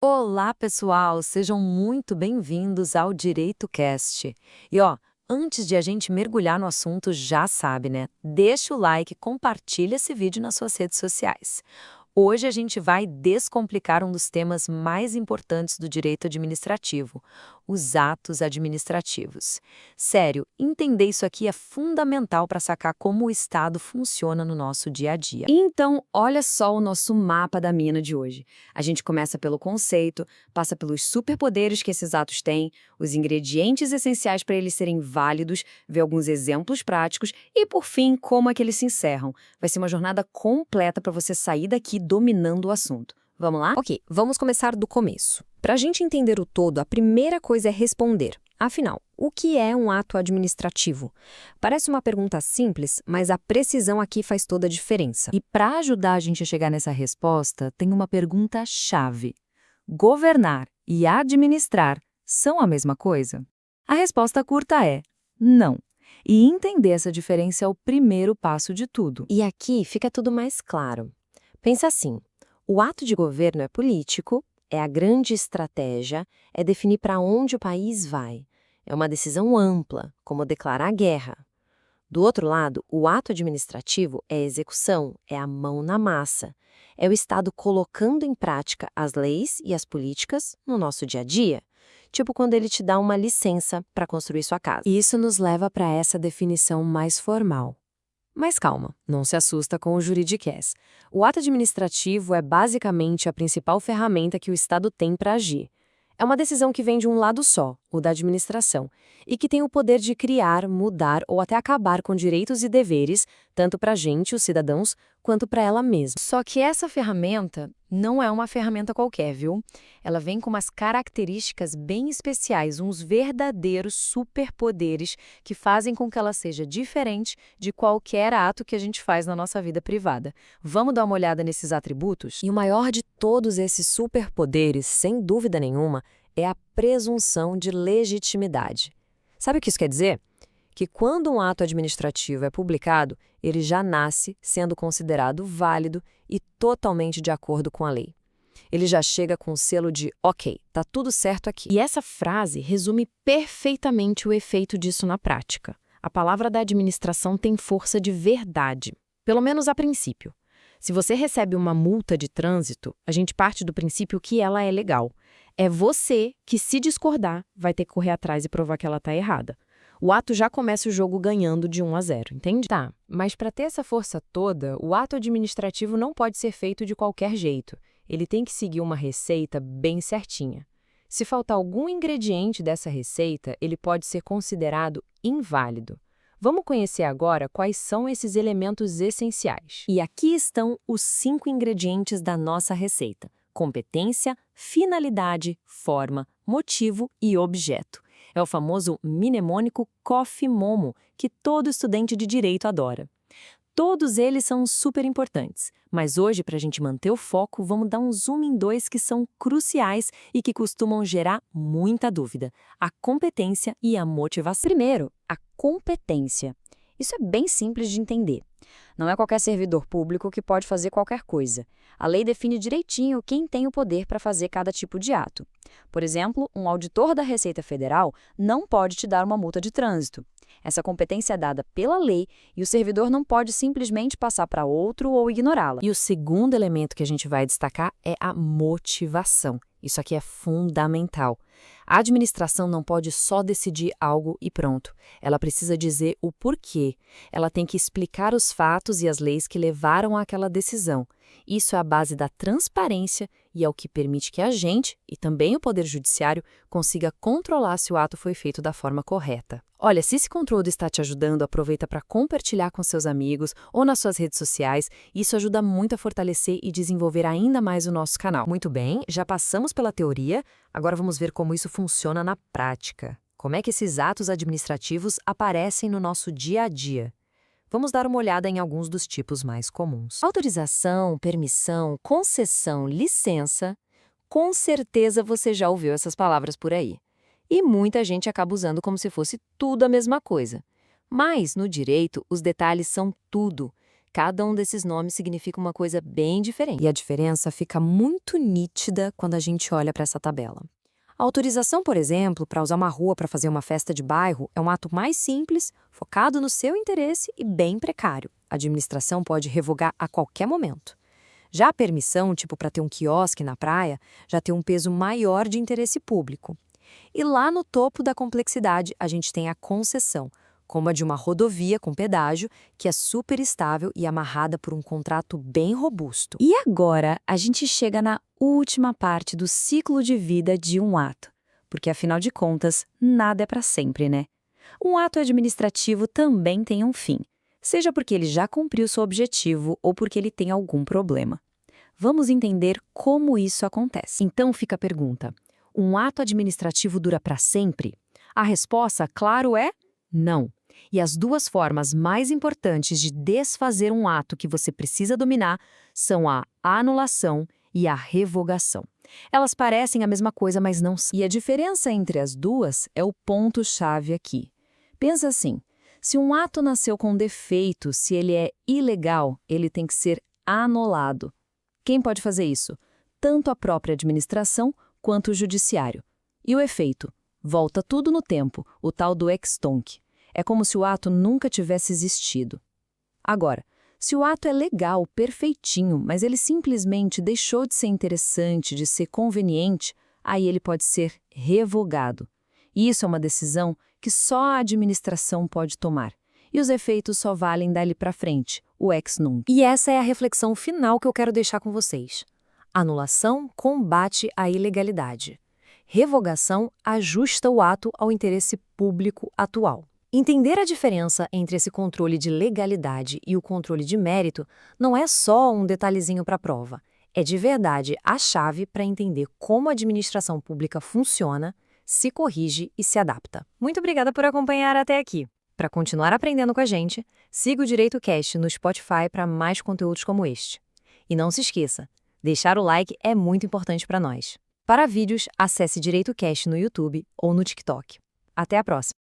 Olá, pessoal! Sejam muito bem-vindos ao Direito Cast. E antes de a gente mergulhar no assunto, já sabe, né? Deixa o like, compartilha esse vídeo nas suas redes sociais. Hoje a gente vai descomplicar um dos temas mais importantes do direito administrativo, os atos administrativos. Sério, entender isso aqui é fundamental para sacar como o Estado funciona no nosso dia a dia. Então, olha só o nosso mapa da mina de hoje. A gente começa pelo conceito, passa pelos superpoderes que esses atos têm, os ingredientes essenciais para eles serem válidos, vê alguns exemplos práticos e, por fim, como é que eles se encerram. Vai ser uma jornada completa para você sair daqui dominando o assunto. Vamos lá? Ok, vamos começar do começo. Para a gente entender o todo, a primeira coisa é responder. Afinal, o que é um ato administrativo? Parece uma pergunta simples, mas a precisão aqui faz toda a diferença. E para ajudar a gente a chegar nessa resposta, tem uma pergunta-chave. Governar e administrar são a mesma coisa? A resposta curta é não. E entender essa diferença é o primeiro passo de tudo. E aqui fica tudo mais claro. Pensa assim, o ato de governo é político, é a grande estratégia, é definir para onde o país vai. É uma decisão ampla, como declarar guerra. Do outro lado, o ato administrativo é execução, é a mão na massa. É o Estado colocando em prática as leis e as políticas no nosso dia a dia. Tipo quando ele te dá uma licença para construir sua casa. E isso nos leva para essa definição mais formal. Mas calma, não se assusta com o juridiquês. O ato administrativo é basicamente a principal ferramenta que o Estado tem para agir. É uma decisão que vem de um lado só, o da administração, e que tem o poder de criar, mudar ou até acabar com direitos e deveres, tanto para a gente, os cidadãos, quanto para ela mesma. Só que essa ferramenta não é uma ferramenta qualquer, viu? Ela vem com umas características bem especiais, uns verdadeiros superpoderes que fazem com que ela seja diferente de qualquer ato que a gente faz na nossa vida privada. Vamos dar uma olhada nesses atributos? E o maior de todos esses superpoderes, sem dúvida nenhuma, é a presunção de legitimidade. Sabe o que isso quer dizer? Que quando um ato administrativo é publicado, ele já nasce sendo considerado válido e totalmente de acordo com a lei. Ele já chega com o selo de ok, tá tudo certo aqui. E essa frase resume perfeitamente o efeito disso na prática. A palavra da administração tem força de verdade, pelo menos a princípio. Se você recebe uma multa de trânsito, a gente parte do princípio que ela é legal. É você que, se discordar, vai ter que correr atrás e provar que ela está errada. O ato já começa o jogo ganhando de 1-0, entende? Tá, mas para ter essa força toda, o ato administrativo não pode ser feito de qualquer jeito. Ele tem que seguir uma receita bem certinha. Se faltar algum ingrediente dessa receita, ele pode ser considerado inválido. Vamos conhecer agora quais são esses elementos essenciais. E aqui estão os 5 ingredientes da nossa receita: competência, finalidade, forma, motivo e objeto. É o famoso mnemônico COFFE-MOMO, que todo estudante de direito adora. Todos eles são super importantes, mas hoje, para a gente manter o foco, vamos dar um zoom em 2 que são cruciais e que costumam gerar muita dúvida: a competência e a motivação. Primeiro, a competência. Isso é bem simples de entender. Não é qualquer servidor público que pode fazer qualquer coisa. A lei define direitinho quem tem o poder para fazer cada tipo de ato. Por exemplo, um auditor da Receita Federal não pode te dar uma multa de trânsito. Essa competência é dada pela lei e o servidor não pode simplesmente passar para outro ou ignorá-la. E o segundo elemento que a gente vai destacar é a motivação. Isso aqui é fundamental. A administração não pode só decidir algo e pronto. Ela precisa dizer o porquê. Ela tem que explicar os fatos e as leis que levaram àquela decisão. Isso é a base da transparência e é o que permite que a gente, e também o Poder Judiciário, consiga controlar se o ato foi feito da forma correta. Olha, se esse conteúdo está te ajudando, aproveita para compartilhar com seus amigos ou nas suas redes sociais. Isso ajuda muito a fortalecer e desenvolver ainda mais o nosso canal. Muito bem, já passamos pela teoria, agora vamos ver como isso funciona na prática. Como é que esses atos administrativos aparecem no nosso dia a dia? Vamos dar uma olhada em alguns dos tipos mais comuns. Autorização, permissão, concessão, licença. Com certeza você já ouviu essas palavras por aí. E muita gente acaba usando como se fosse tudo a mesma coisa. Mas, no direito, os detalhes são tudo. Cada um desses nomes significa uma coisa bem diferente. E a diferença fica muito nítida quando a gente olha para essa tabela. A autorização, por exemplo, para usar uma rua para fazer uma festa de bairro é um ato mais simples, focado no seu interesse e bem precário. A administração pode revogar a qualquer momento. Já a permissão, tipo para ter um quiosque na praia, já tem um peso maior de interesse público. E lá no topo da complexidade, a gente tem a concessão, como a de uma rodovia com pedágio, que é super estável e amarrada por um contrato bem robusto. E agora, a gente chega na última parte do ciclo de vida de um ato. Porque, afinal de contas, nada é para sempre, né? Um ato administrativo também tem um fim, seja porque ele já cumpriu seu objetivo ou porque ele tem algum problema. Vamos entender como isso acontece. Então fica a pergunta: um ato administrativo dura para sempre? A resposta, claro, é não. E as duas formas mais importantes de desfazer um ato que você precisa dominar são a anulação e a revogação. Elas parecem a mesma coisa, mas não são. E a diferença entre as duas é o ponto-chave aqui. Pensa assim, se um ato nasceu com defeito, se ele é ilegal, ele tem que ser anulado. Quem pode fazer isso? Tanto a própria administração quanto o judiciário. E o efeito? Volta tudo no tempo, o tal do ex-tunc. É como se o ato nunca tivesse existido. Agora, se o ato é legal, perfeitinho, mas ele simplesmente deixou de ser interessante, de ser conveniente, aí ele pode ser revogado. E isso é uma decisão que só a administração pode tomar. E os efeitos só valem dali para frente, o ex nunc. E essa é a reflexão final que eu quero deixar com vocês. Anulação combate a ilegalidade. Revogação ajusta o ato ao interesse público atual. Entender a diferença entre esse controle de legalidade e o controle de mérito não é só um detalhezinho para a prova. É de verdade a chave para entender como a administração pública funciona, se corrige e se adapta. Muito obrigada por acompanhar até aqui. Para continuar aprendendo com a gente, siga o Direito Cast no Spotify para mais conteúdos como este. E não se esqueça, deixar o like é muito importante para nós. Para vídeos, acesse Direito Cast no YouTube ou no TikTok. Até a próxima!